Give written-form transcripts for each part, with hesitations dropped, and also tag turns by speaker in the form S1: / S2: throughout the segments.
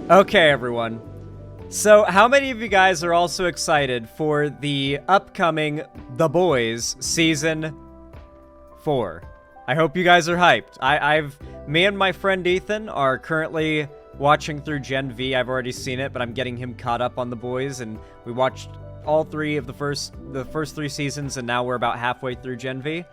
S1: Okay, everyone. So, how many of you guys are also excited for the upcoming The Boys Season 4? I hope you guys are hyped. Me and my friend Ethan are currently watching through Gen V. I've already seen it, but I'm getting him caught up on The Boys, and we watched all three of the first three seasons, and now we're about halfway through Gen V,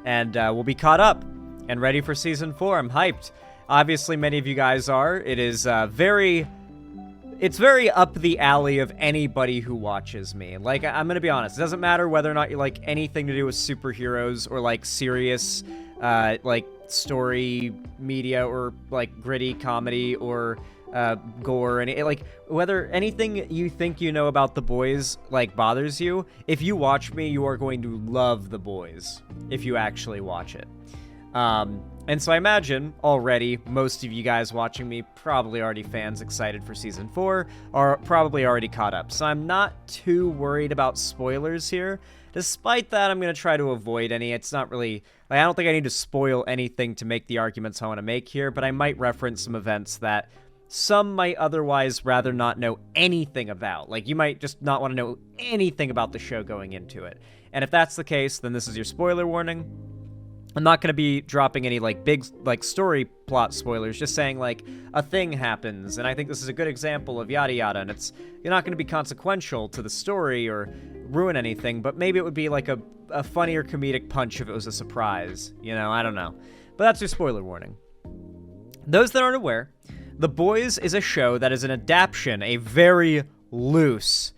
S1: and we'll be caught up and ready for Season 4. I'm hyped. Obviously, many of you guys are. It is it's very up the alley of anybody who watches me. Like, I'm gonna be honest, it doesn't matter whether or not you like anything to do with superheroes or like serious, like story media or like gritty comedy or gore, and like whether anything you think you know about The Boys like bothers you. If you watch me, you are going to love The Boys if you actually watch it. And so I imagine already most of you guys watching me probably already fans excited for Season 4 are probably already caught up. So I'm not too worried about spoilers here. Despite that, I'm going to try to avoid any. It's not really, like, I don't think I need to spoil anything to make the arguments I want to make here, but I might reference some events that some might otherwise rather not know anything about. Like, you might just not want to know anything about the show going into it. And if that's the case, then this is your spoiler warning. I'm not going to be dropping any, like, big, like, story plot spoilers, just saying, like, a thing happens, and I think this is a good example of yada yada, and you're not going to be consequential to the story or ruin anything, but maybe it would be, like, a funnier comedic punch if it was a surprise, you know, I don't know. But that's your spoiler warning. Those that aren't aware, The Boys is a show that is an adaptation, a very loose,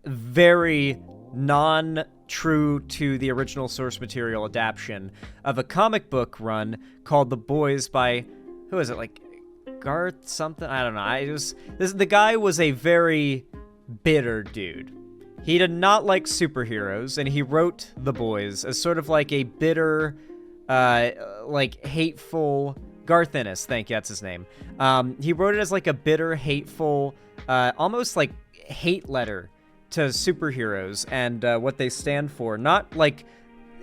S1: very non-true to the original source material adaptation of a comic book run called The Boys by, who is it, like Garth something? I don't know. The guy was a very bitter dude. He did not like superheroes, and he wrote The Boys as sort of like a bitter, like hateful, Garth Ennis, thank you, that's his name. He wrote it as like a bitter, hateful, almost like hate letter to superheroes and what they stand for. Not like,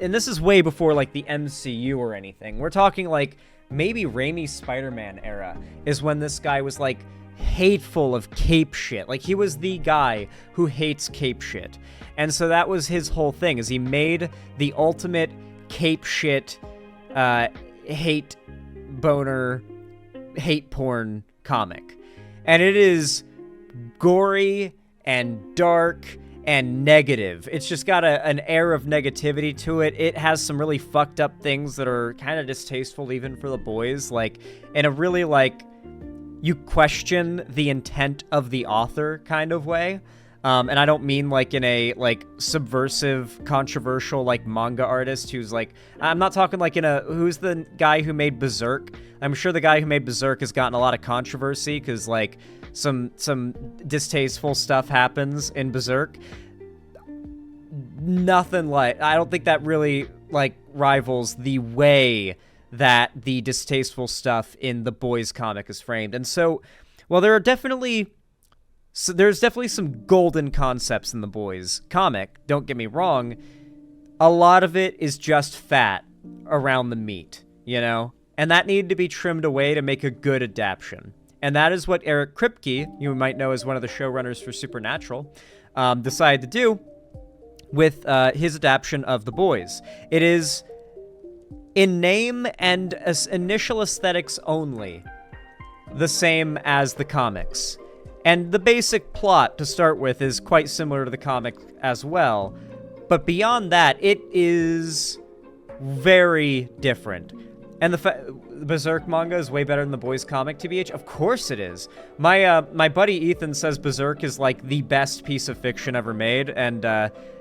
S1: and this is way before like the MCU or anything. We're talking like maybe Raimi's Spider-Man era is when this guy was like hateful of cape shit. Like, he was the guy who hates cape shit. And so that was his whole thing, is he made the ultimate cape shit, hate boner, hate porn comic. And it is gory and dark and negative. It's just got an air of negativity to it. It has some really fucked up things that are kind of distasteful even for The Boys, like in a really like you question the intent of the author kind of way. And I don't mean like in a like subversive, controversial like manga artist who's like, I'm not talking like in a, who's the guy who made Berserk? I'm sure the guy who made Berserk has gotten a lot of controversy because like some distasteful stuff happens in Berserk. Nothing like, I don't think that really like rivals the way that the distasteful stuff in The Boys comic is framed. And so, well, there's definitely some golden concepts in The Boys comic, don't get me wrong. A lot of it is just fat around the meat, you know? And that needed to be trimmed away to make a good adaptation. And that is what Eric Kripke, you might know as one of the showrunners for Supernatural, decided to do with his adaptation of The Boys. It is, in name and as initial aesthetics only, the same as the comics. And the basic plot, to start with, is quite similar to the comic as well. But beyond that, it is very different. And the Berserk manga is way better than the Boys comic, TBH. Of course it is. My buddy Ethan says Berserk is like the best piece of fiction ever made, and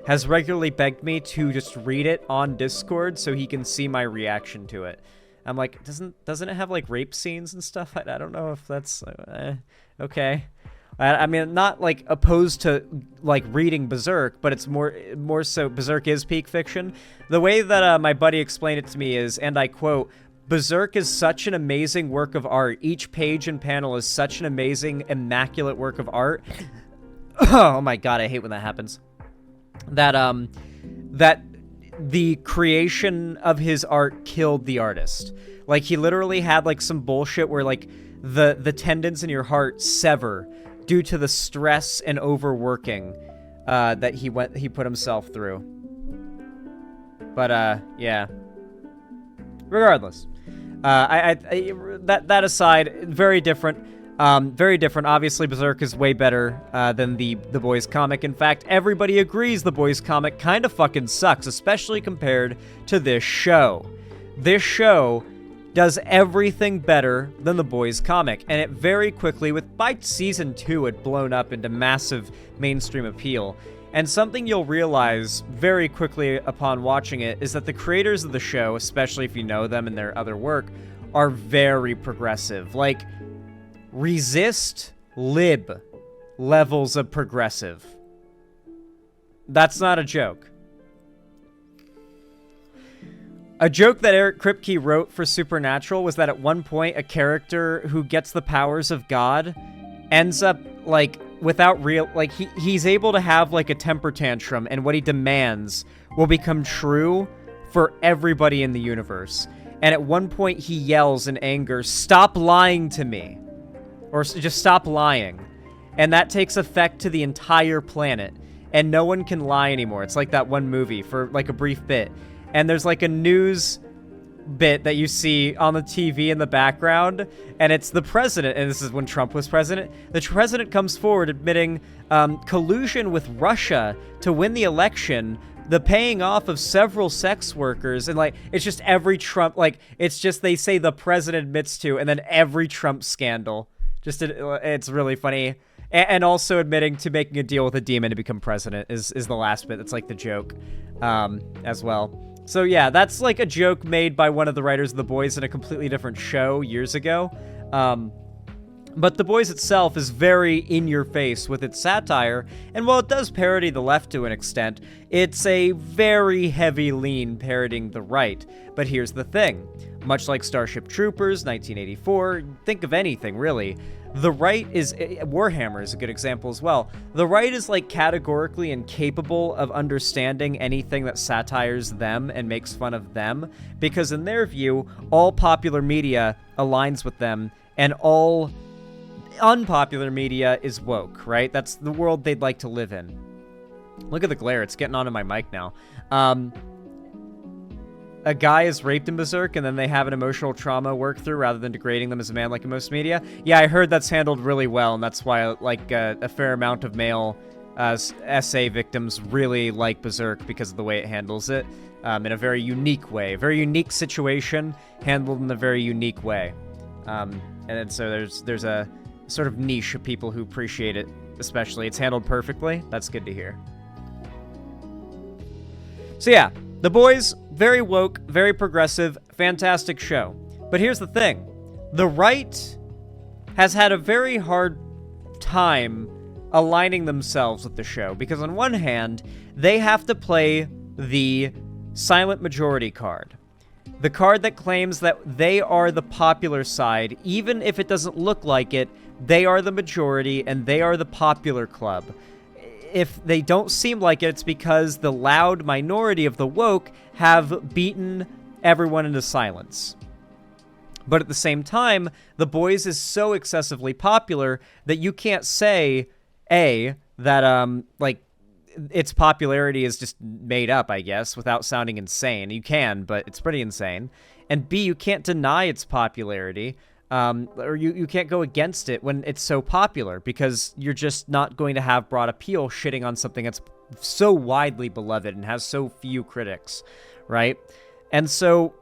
S1: has regularly begged me to just read it on Discord so he can see my reaction to it. I'm like, doesn't it have like rape scenes and stuff? I don't know if that's okay. I mean, not like opposed to like reading Berserk, but it's more so Berserk is peak fiction. The way that my buddy explained it to me is, and I quote, Berserk is such an amazing work of art. Each page and panel is such an amazing, immaculate work of art. Oh my god, I hate when that happens. That the creation of his art killed the artist. Like, he literally had like some bullshit where like the tendons in your heart sever due to the stress and overworking that he put himself through. But yeah. Regardless, that aside, very different. Very different. Obviously, Berserk is way better than the Boys comic. In fact, everybody agrees the Boys comic kind of fucking sucks, especially compared to this show. This show does everything better than the Boys comic, and it very quickly, by season 2, had blown up into massive mainstream appeal. And something you'll realize very quickly upon watching it is that the creators of the show, especially if you know them and their other work, are very progressive. Like, resist lib levels of progressive. That's not a joke. A joke that Eric Kripke wrote for Supernatural was that at one point a character who gets the powers of God ends up, like, without real, like, he's able to have, like, a temper tantrum, and what he demands will become true for everybody in the universe. And at one point he yells in anger, "Stop lying to me!" Or just stop lying. And that takes effect to the entire planet. And no one can lie anymore. It's like that one movie for, like, a brief bit. And there's, like, a news bit that you see on the TV in the background, and it's the president, and this is when Trump was president. The president comes forward admitting collusion with Russia to win the election, the paying off of several sex workers, and, like, it's just every Trump, like, it's just, they say the president admits to, and then every Trump scandal. Just, it's really funny. And also admitting to making a deal with a demon to become president is the last bit. That's, like, the joke as well. So yeah, that's like a joke made by one of the writers of The Boys in a completely different show years ago. But The Boys itself is very in your face with its satire, and while it does parody the left to an extent, it's a very heavy lean parodying the right. But here's the thing. Much like Starship Troopers, 1984, think of anything really. The right is, Warhammer is a good example as well. The right is, like, categorically incapable of understanding anything that satires them and makes fun of them, because in their view, all popular media aligns with them, and all unpopular media is woke, right? That's the world they'd like to live in. Look at the glare, it's getting onto my mic now. A guy is raped in Berserk, and then they have an emotional trauma work through rather than degrading them as a man like in most media. Yeah, I heard that's handled really well, and that's why, like, a fair amount of male SA victims really like Berserk because of the way it handles it in a very unique way. A very unique situation handled in a very unique way. And then so there's a sort of niche of people who appreciate it, especially. It's handled perfectly. That's good to hear. So yeah, The Boys, very woke, very progressive, fantastic show. But here's the thing. The right has had a very hard time aligning themselves with the show, because on one hand, they have to play the silent majority card. The card that claims that they are the popular side, even if it doesn't look like it, they are the majority and they are the popular club. If they don't seem like it, it's because the loud minority of the woke have beaten everyone into silence. But at the same time, The Boys is so excessively popular that you can't say, A, that, like, its popularity is just made up, I guess, without sounding insane. You can, but it's pretty insane. And B, you can't deny its popularity, or you can't go against it when it's so popular, because you're just not going to have broad appeal shitting on something that's so widely beloved and has so few critics, right? And so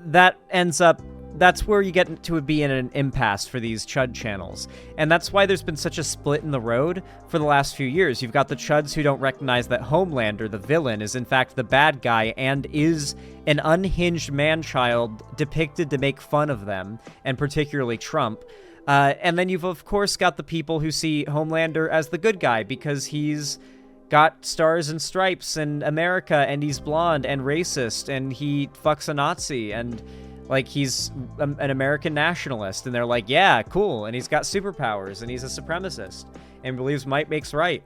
S1: that ends up, that's where you get to be in an impasse for these Chud channels. And that's why there's been such a split in the road for the last few years. You've got the Chuds who don't recognize that Homelander, the villain, is in fact the bad guy and is an unhinged man-child depicted to make fun of them, and particularly Trump. And then you've, of course, got the people who see Homelander as the good guy because he's got stars and stripes in America, and he's blonde and racist, and he fucks a Nazi, and, like, he's an American nationalist, and they're like, yeah, cool, and he's got superpowers, and he's a supremacist, and believes might makes right.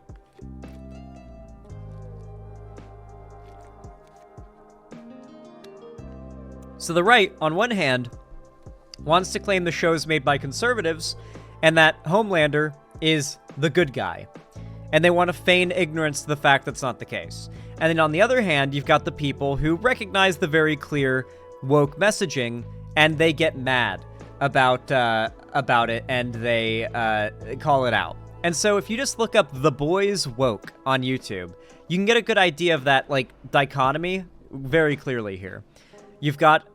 S1: So the right, on one hand, wants to claim the show is made by conservatives and that Homelander is the good guy. And they want to feign ignorance to the fact that's not the case. And then on the other hand, you've got the people who recognize the very clear woke messaging, and they get mad about it, and they call it out. And so if you just look up The Boys Woke on YouTube, you can get a good idea of that, like, dichotomy very clearly here. You've got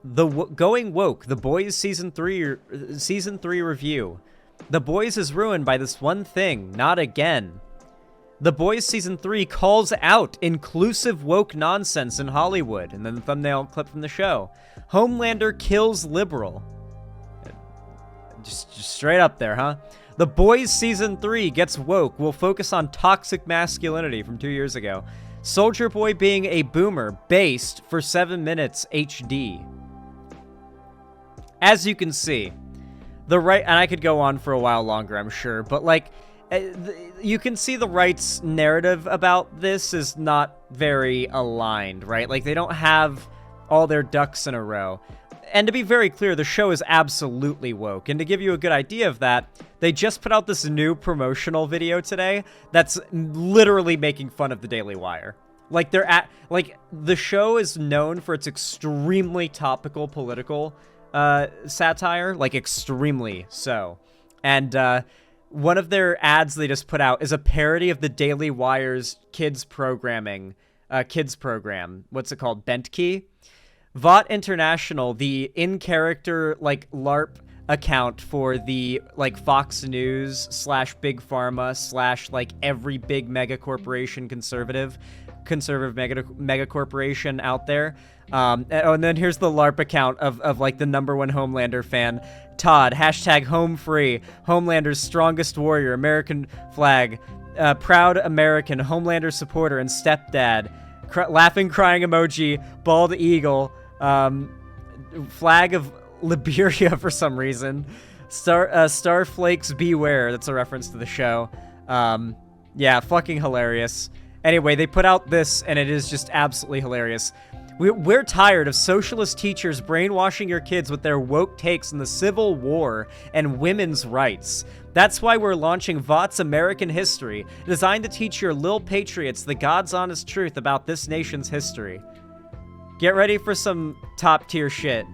S1: Going Woke, The Boys Season 3 review. The Boys is ruined by this one thing, not again. The Boys Season 3 calls out inclusive woke nonsense in Hollywood. And then the thumbnail clip from the show. Homelander kills liberal. Just straight up there, huh? The Boys Season 3 gets woke. We'll focus on toxic masculinity from 2 years ago. Soldier Boy being a boomer. Based for 7 minutes HD. As you can see, the right... And I could go on for a while longer, I'm sure. But, like... you can see the right's narrative about this is not very aligned, right? Like, they don't have all their ducks in a row. And to be very clear, the show is absolutely woke. And to give you a good idea of that, they just put out this new promotional video today that's literally making fun of the Daily Wire. Like, the show is known for its extremely topical political satire, like, extremely so. And, one of their ads they just put out is a parody of the Daily Wire's kids program. What's it called? Bent Key? Vought International, the in-character, like, LARP account for the, like, Fox News / Big Pharma / like, every big mega corporation conservative mega corporation out there. And then here's the LARP account of like, the #1 Homelander fan. Todd, #home free, Homelander's strongest warrior, American flag, proud American, Homelander supporter and stepdad, laughing crying emoji, bald eagle, flag of Liberia for some reason, Starflakes beware, that's a reference to the show. Yeah, fucking hilarious. Anyway, they put out this, and it is just absolutely hilarious. We're tired of socialist teachers brainwashing your kids with their woke takes on the Civil War and women's rights. That's why we're launching Vought's American History, designed to teach your lil patriots the God's honest truth about this nation's history. Get ready for some top-tier shit.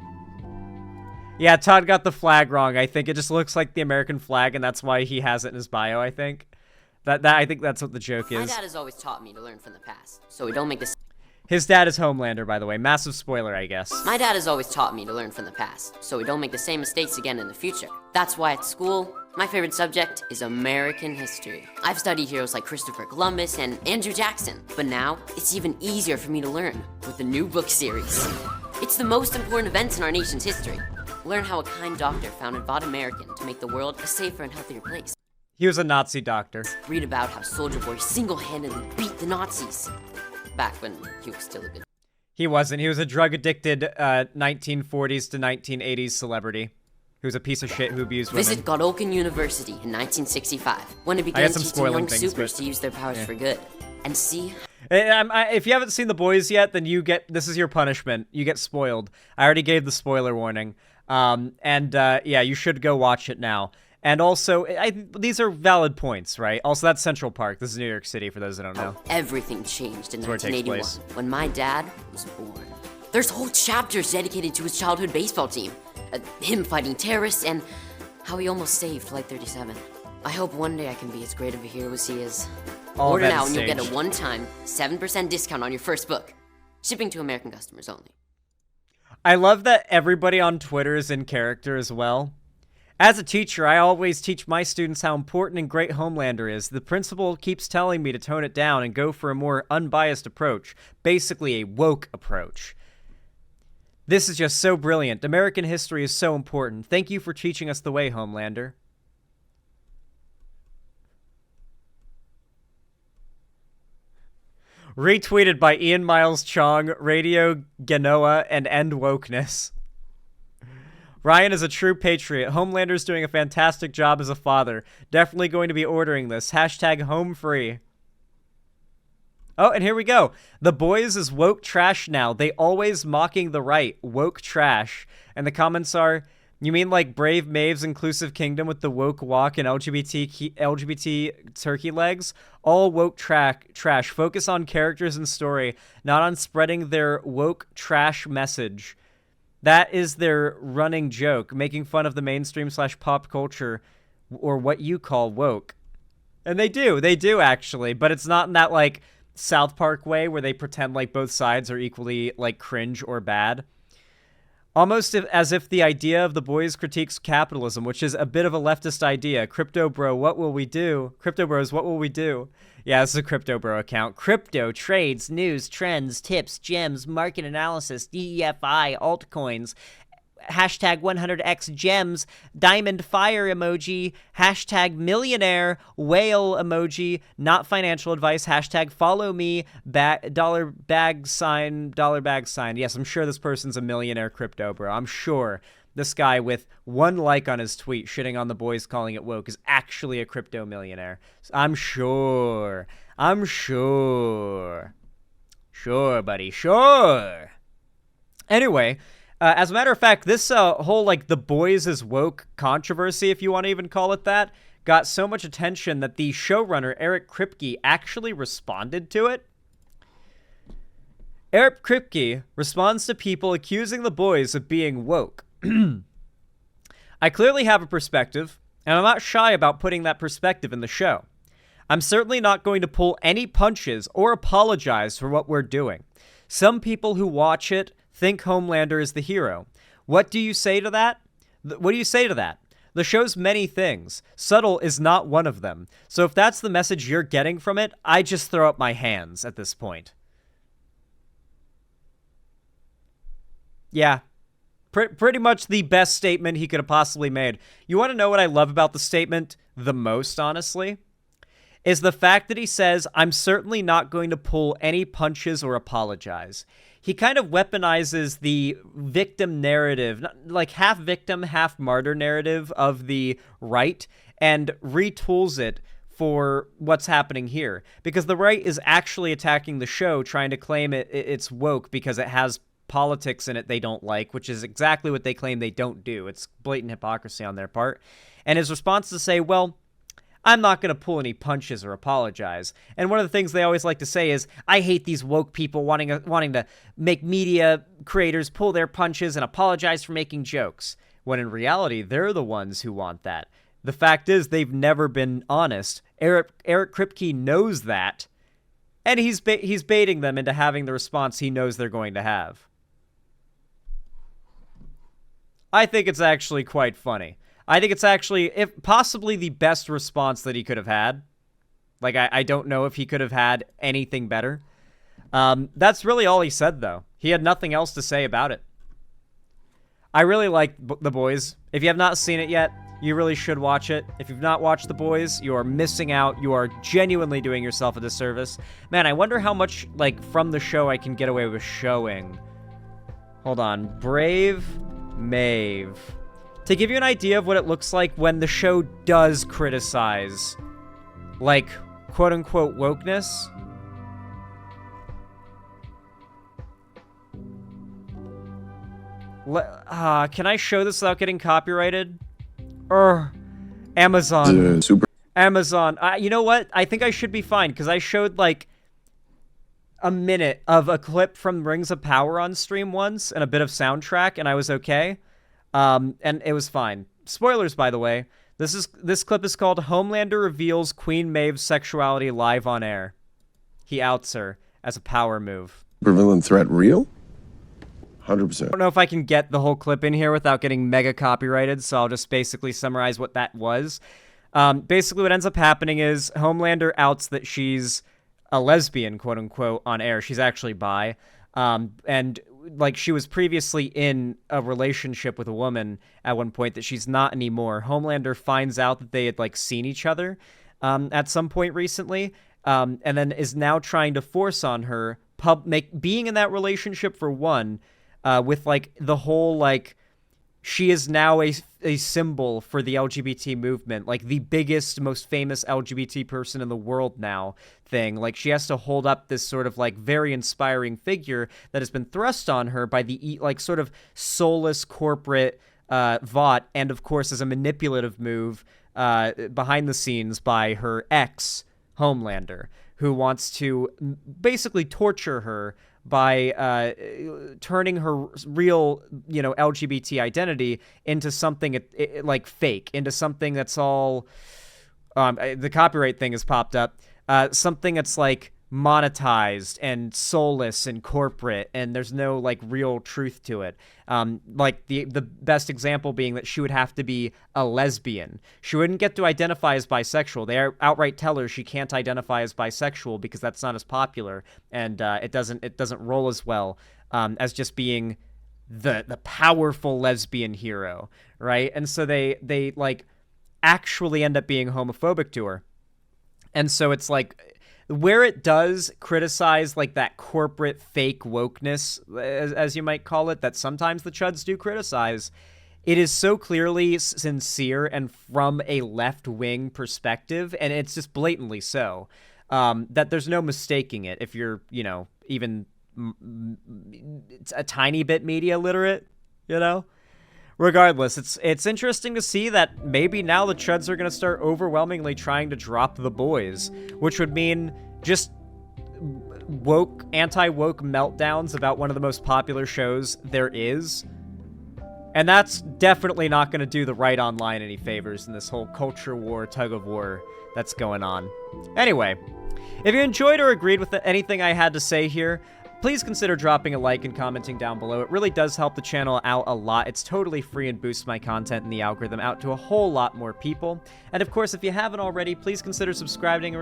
S1: Yeah, Todd got the flag wrong. I think it just looks like the American flag, and that's why he has it in his bio, I think. I think that's what the joke is.
S2: My dad has always taught me to learn from the past, so we don't make this...
S1: His dad is Homelander, by the way. Massive spoiler, I guess.
S2: My dad has always taught me to learn from the past, so we don't make the same mistakes again in the future. That's why at school, my favorite subject is American history. I've studied heroes like Christopher Columbus and Andrew Jackson, but now it's even easier for me to learn with the new book series. It's the most important events in our nation's history. Learn how a kind doctor founded Vought American to make the world a safer and healthier place.
S1: He was a Nazi doctor.
S2: Read about how Soldier Boy single-handedly beat the Nazis. Back when he was still a good...
S1: He wasn't. He was a drug-addicted 1940s to 1980s celebrity who was a piece of shit who abused women.
S2: Visit Godolphin University in 1965, when it began teaching young supers to use their powers for good. And see...
S1: If you haven't seen The Boys yet, then this is your punishment. You get spoiled. I already gave the spoiler warning. Yeah, you should go watch it now. And also, these are valid points, right? Also, that's Central Park. This is New York City, for those that don't know.
S2: Everything changed in 1981, when my dad was born. There's whole chapters dedicated to his childhood baseball team. Him fighting terrorists, and how he almost saved Flight 37. I hope one day I can be as great of a hero as he is. Order now and you'll get a one-time 7% discount on your first book. Shipping to American customers only.
S1: I love that everybody on Twitter is in character as well. As a teacher, I always teach my students how important and great Homelander is. The principal keeps telling me to tone it down and go for a more unbiased approach. Basically, a woke approach. This is just so brilliant. American history is so important. Thank you for teaching us the way, Homelander. Retweeted by Ian Miles Chong, Radio Genoa, and End Wokeness. Ryan is a true patriot. Homelander's doing a fantastic job as a father. Definitely going to be ordering this. #home free. Oh, and here we go. The Boys is woke trash now. They always mocking the right. Woke trash. And the comments are, You mean like Brave Maeve's inclusive kingdom with the woke walk and LGBT turkey legs? All woke trash. Focus on characters and story, not on spreading their woke trash message. That is their running joke, making fun of the mainstream / pop culture, or what you call woke. And they do actually, but it's not in that like South Park way where they pretend like both sides are equally like cringe or bad. Almost as if the idea of The Boys critiques capitalism, which is a bit of a leftist idea. Crypto Bro, what will we do? Crypto Bros, what will we do? Yeah, this is a Crypto Bro account. Crypto, trades, news, trends, tips, gems, market analysis, DEFI, altcoins, hashtag 100x gems, diamond fire emoji, hashtag millionaire, whale emoji, not financial advice, hashtag follow me, dollar bag sign. Yes, I'm sure this person's a millionaire crypto bro. I'm sure this guy with one like on his tweet shitting on The Boys calling it woke is actually a crypto millionaire. I'm sure. Sure, buddy, sure. Anyway, as a matter of fact, this whole, like, The Boys is woke controversy, if you want to even call it that, got so much attention that the showrunner, Eric Kripke, actually responded to it. Eric Kripke responds to people accusing The Boys of being woke. I clearly have a perspective, and I'm not shy about putting that perspective in the show. I'm certainly not going to pull any punches or apologize for what we're doing. Some people who watch it think Homelander is the hero. What do you say to that? The show's many things. Subtle is not one of them. So if that's the message you're getting from it, I just throw up my hands at this point. Yeah. Pretty much the best statement he could have possibly made. You want to know what I love about the statement the most, honestly? Is the fact that he says, I'm certainly not going to pull any punches or apologize. He kind of weaponizes the victim narrative, like half victim, half martyr narrative of the right, and retools it for what's happening here. Because the right is actually attacking the show, trying to claim it's woke because it has politics in it they don't like, which is exactly what they claim they don't do. It's blatant hypocrisy on their part. And his response is to say, well, I'm not going to pull any punches or apologize. And one of the things they always like to say is, I hate these woke people wanting to make media creators pull their punches and apologize for making jokes. When in reality, they're the ones who want that. The fact is, they've never been honest. Eric Kripke knows that, and he's baiting them into having the response he knows they're going to have. I think it's actually quite funny. I think it's actually, if possibly, the best response that he could have had. Like, I don't know if he could have had anything better. That's really all he said, though. He had nothing else to say about it. I really like The Boys. If you have not seen it yet, you really should watch it. If you've not watched The Boys, you are missing out. You are genuinely doing yourself a disservice. Man, I wonder how much, like, from the show I can get away with showing. Hold on. Brave Maeve. To give you an idea of what it looks like when the show does criticize, like, quote-unquote wokeness. Can I show this without getting copyrighted? Amazon. Amazon. You know what? I think I should be fine, because I showed, like, a minute of a clip from Rings of Power on stream once, and a bit of soundtrack, and I was okay. And it was fine. Spoilers, by the way. This clip is called Homelander Reveals Queen Maeve's Sexuality Live on Air. He outs her as a power move.
S3: Supervillain threat real? 100%.
S1: I don't know if I can get the whole clip in here without getting mega copyrighted, so I'll just basically summarize what that was. Basically what ends up happening is Homelander outs that she's a lesbian, quote-unquote, on air. She's actually bi. And like she was previously in a relationship with a woman at one point that she's not anymore. Homelander finds out that they had like seen each other at some point recently, and then is now trying to force on her being in that relationship for one, with like the whole like she is now a symbol for the LGBT movement, like the biggest, most famous LGBT person in the world now thing. Like she has to hold up this sort of like very inspiring figure that has been thrust on her by the like sort of soulless corporate Vought, and of course as a manipulative move behind the scenes by her ex, Homelander, who wants to basically torture her by turning her real, LGBT identity into something like fake, into something that's all the copyright thing has popped up, something that's like monetized and soulless and corporate, and there's no like real truth to it. Like the best example being that she would have to be a lesbian. She wouldn't get to identify as bisexual. They outright tell her she can't identify as bisexual because that's not as popular, and it doesn't roll as well as just being the powerful lesbian hero, right? And so they like actually end up being homophobic to her. And so it's like, where it does criticize like that corporate fake wokeness, as you might call it, that sometimes the chuds do criticize, it is so clearly sincere and from a left-wing perspective, and it's just blatantly so, that there's no mistaking it if you're, even a tiny bit media literate, Regardless, it's interesting to see that maybe now the chuds are going to start overwhelmingly trying to drop The Boys, which would mean just anti-woke meltdowns about one of the most popular shows there is. And that's definitely not going to do the right online any favors in this whole culture war, tug of war that's going on. Anyway, if you enjoyed or agreed with anything I had to say here, please consider dropping a like and commenting down below. It really does help the channel out a lot. It's totally free and boosts my content and the algorithm out to a whole lot more people. And of course, if you haven't already, please consider subscribing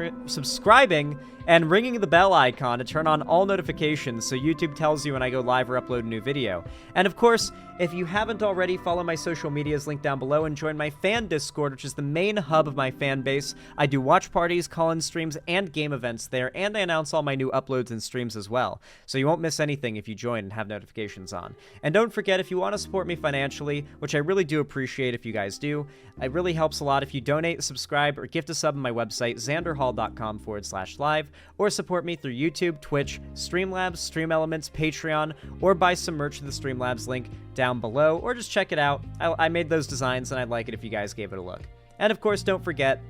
S1: and ringing the bell icon to turn on all notifications so YouTube tells you when I go live or upload a new video. And of course, if you haven't already, follow my social medias linked down below and join my fan Discord, which is the main hub of my fan base. I do watch parties, call-in streams, and game events there, and I announce all my new uploads and streams as well. So you won't miss anything if you join and have notifications on. And don't forget, if you want to support me financially, which I really do appreciate if you guys do, it really helps a lot if you donate, subscribe, or gift a sub on my website, xanderhall.com/live, or support me through YouTube, Twitch, Streamlabs, Stream Elements, Patreon, or buy some merch to the Streamlabs link down below, or just check it out. I made those designs, and I'd like it if you guys gave it a look. And of course, don't forget,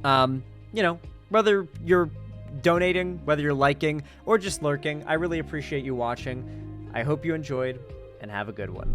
S1: whether you're donating, whether you're liking, or just lurking, I really appreciate you watching. I hope you enjoyed, and have a good one.